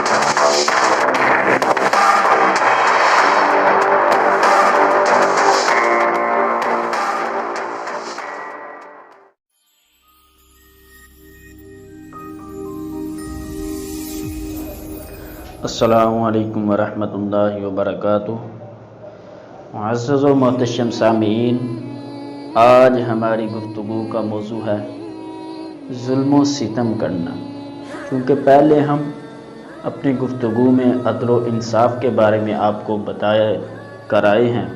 السلام علیکم ورحمۃ اللہ وبرکاتہ۔ معزز و محتشم سامعین، آج ہماری گفتگو کا موضوع ہے ظلم و ستم کرنا۔ چونکہ پہلے ہم اپنی گفتگو میں عدل و انصاف کے بارے میں آپ کو کرائے ہیں۔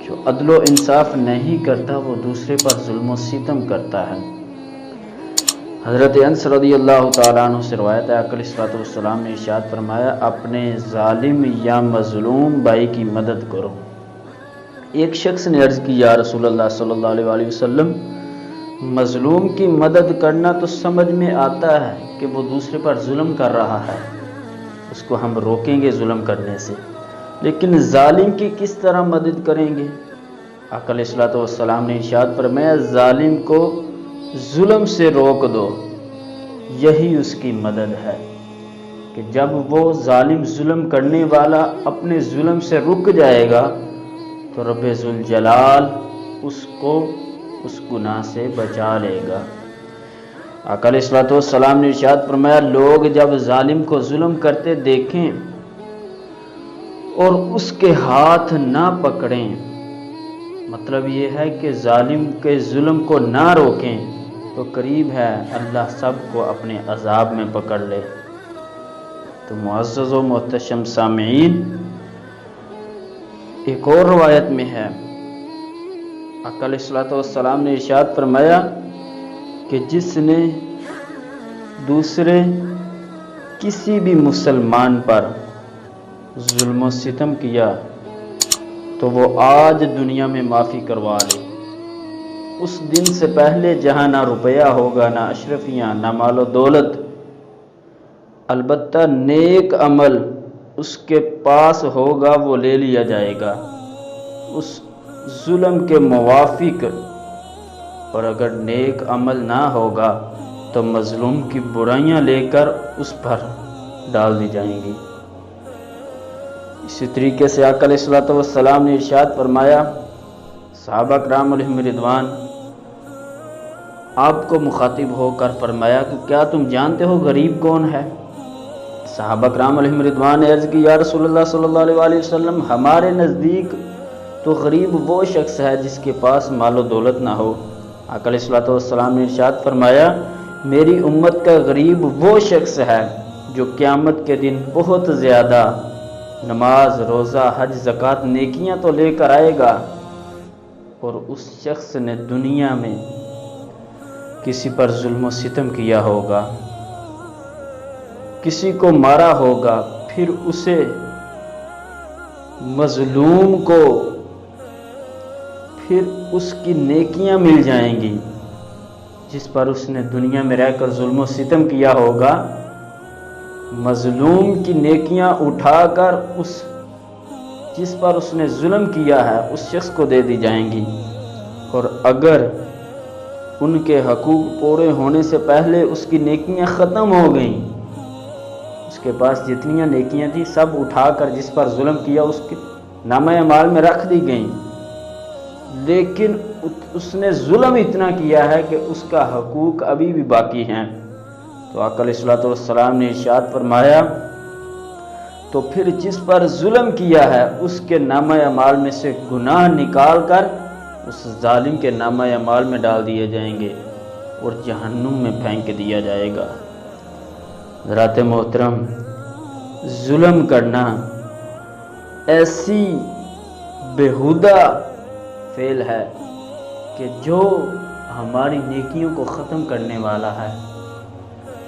جو عدل و انصاف نہیں کرتا وہ دوسرے پر ظلم و ستم کرتا ہے۔ حضرت انس رضی اللہ تعالیٰ عنہ سے روایت ہے، آقا علیہ الصلوۃ والسلام نے ارشاد فرمایا، اپنے ظالم یا مظلوم بھائی کی مدد کرو۔ ایک شخص نے عرض کی، یا رسول اللہ صلی اللہ علیہ وسلم، مظلوم کی مدد کرنا تو سمجھ میں آتا ہے کہ وہ دوسرے پر ظلم کر رہا ہے، اس کو ہم روکیں گے ظلم کرنے سے، لیکن ظالم کی کس طرح مدد کریں گے؟ آقا علیہ الصلوۃ والسلام نے ارشاد فرمایا، ظالم کو ظلم سے روک دو، یہی اس کی مدد ہے۔ کہ جب وہ ظالم ظلم کرنے والا اپنے ظلم سے رک جائے گا تو رب ذوالجلال اس کو اس گناہ سے بچا لے گا۔ آقا علیہ الصلوۃ والسلام نے ارشاد فرمایا، لوگ جب ظالم کو ظلم کرتے دیکھیں اور اس کے ہاتھ نہ پکڑیں، مطلب یہ ہے کہ ظالم کے ظلم کو نہ روکیں، تو قریب ہے اللہ سب کو اپنے عذاب میں پکڑ لے۔ تو معزز و محتشم سامعین، ایک اور روایت میں ہے، آقا علیہ الصلوۃ والسلام نے ارشاد فرمایا کہ جس نے دوسرے کسی بھی مسلمان پر ظلم و ستم کیا تو وہ آج دنیا میں معافی کروا لے، اس دن سے پہلے جہاں نہ روپیہ ہوگا، نہ اشرفیاں، نہ مال و دولت، البتہ نیک عمل اس کے پاس ہوگا، وہ لے لیا جائے گا اس ظلم کے موافق، اور اگر نیک عمل نہ ہوگا تو مظلوم کی برائیاں لے کر اس پر ڈال دی جائیں گی۔ اسی طریقے سے آقا علیہ الصلوۃ والسلام نے ارشاد فرمایا، صحابہ کرام علیہم رضوان آپ کو مخاطب ہو کر فرمایا کہ کیا تم جانتے ہو غریب کون ہے؟ صحابہ کرام علیہم رضوان نے عرض کی، یا رسول اللہ صلی اللہ علیہ وسلم، ہمارے نزدیک تو غریب وہ شخص ہے جس کے پاس مال و دولت نہ ہو۔ آقا علیہ الصلوۃ والسلام نے ارشاد فرمایا، میری امت کا غریب وہ شخص ہے جو قیامت کے دن بہت زیادہ نماز، روزہ، حج، زکوٰۃ، نیکیاں تو لے کر آئے گا، اور اس شخص نے دنیا میں کسی پر ظلم و ستم کیا ہوگا، کسی کو مارا ہوگا، پھر اسے مظلوم کو پھر اس کی نیکیاں مل جائیں گی، جس پر اس نے دنیا میں رہ کر ظلم و ستم کیا ہوگا، مظلوم کی نیکیاں اٹھا کر جس پر اس نے ظلم کیا ہے اس شخص کو دے دی جائیں گی، اور اگر ان کے حقوق پورے ہونے سے پہلے اس کی نیکیاں ختم ہو گئیں، اس کے پاس جتنی نیکیاں تھیں سب اٹھا کر جس پر ظلم کیا اس کے نامہ اعمال میں رکھ دی گئیں، لیکن اس نے ظلم اتنا کیا ہے کہ اس کا حقوق ابھی بھی باقی ہیں، تو آقا علیہ الصلوۃ والسلام نے ارشاد فرمایا، تو پھر جس پر ظلم کیا ہے اس کے نامہ اعمال میں سے گناہ نکال کر اس ظالم کے نامہ اعمال میں ڈال دیے جائیں گے اور جہنم میں پھینک دیا جائے گا۔ حضرات محترم، ظلم کرنا ایسی بیہودہ فعل ہے کہ جو ہماری نیکیوں کو ختم کرنے والا ہے۔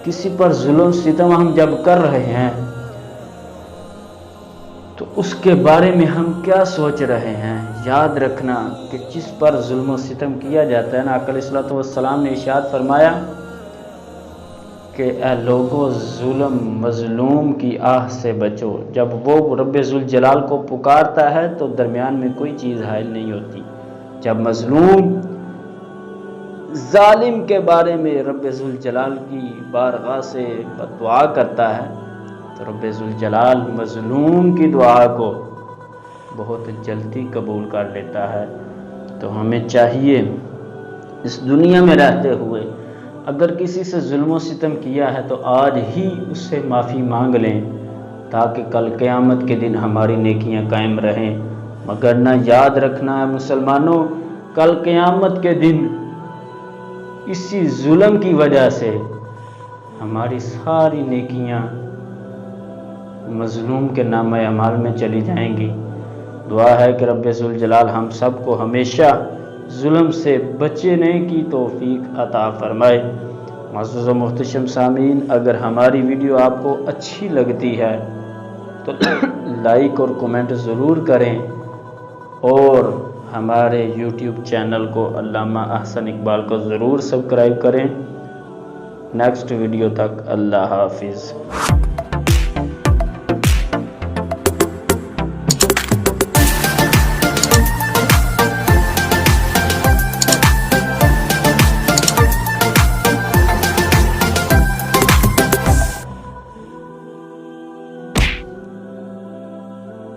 کسی پر ظلم ستم ہم جب کر رہے ہیں تو اس کے بارے میں ہم کیا سوچ رہے ہیں؟ یاد رکھنا کہ جس پر ظلم و ستم کیا جاتا ہے نا، آقا علیہ الصلوۃ والسلام نے ارشاد فرمایا کہ اے لوگو، ظلم مظلوم کی آہ سے بچو۔ جب وہ رب ذوالجلال کو پکارتا ہے تو درمیان میں کوئی چیز حائل نہیں ہوتی۔ جب مظلوم ظالم کے بارے میں رب ذوالجلال کی بارگاہ سے دعا کرتا ہے تو رب ذوالجلال مظلوم کی دعا کو بہت جلدی قبول کر لیتا ہے۔ تو ہمیں چاہیے اس دنیا میں رہتے ہوئے اگر کسی سے ظلم و ستم کیا ہے تو آج ہی اس سے معافی مانگ لیں تاکہ کل قیامت کے دن ہماری نیکیاں قائم رہیں، مگر نہ یاد رکھنا ہے مسلمانوں، کل قیامت کے دن اسی ظلم کی وجہ سے ہماری ساری نیکیاں مظلوم کے نامہ اعمال میں چلی جائیں گی۔ دعا ہے کہ رب ذوالجلال ہم سب کو ہمیشہ ظلم سے بچنے کی توفیق عطا فرمائے۔ معزز و محتشم سامعین، اگر ہماری ویڈیو آپ کو اچھی لگتی ہے تو لائک اور کمنٹ ضرور کریں اور ہمارے یوٹیوب چینل کو علامہ احسن اقبال کو ضرور سبسکرائب کریں۔ نیکسٹ ویڈیو تک اللہ حافظ۔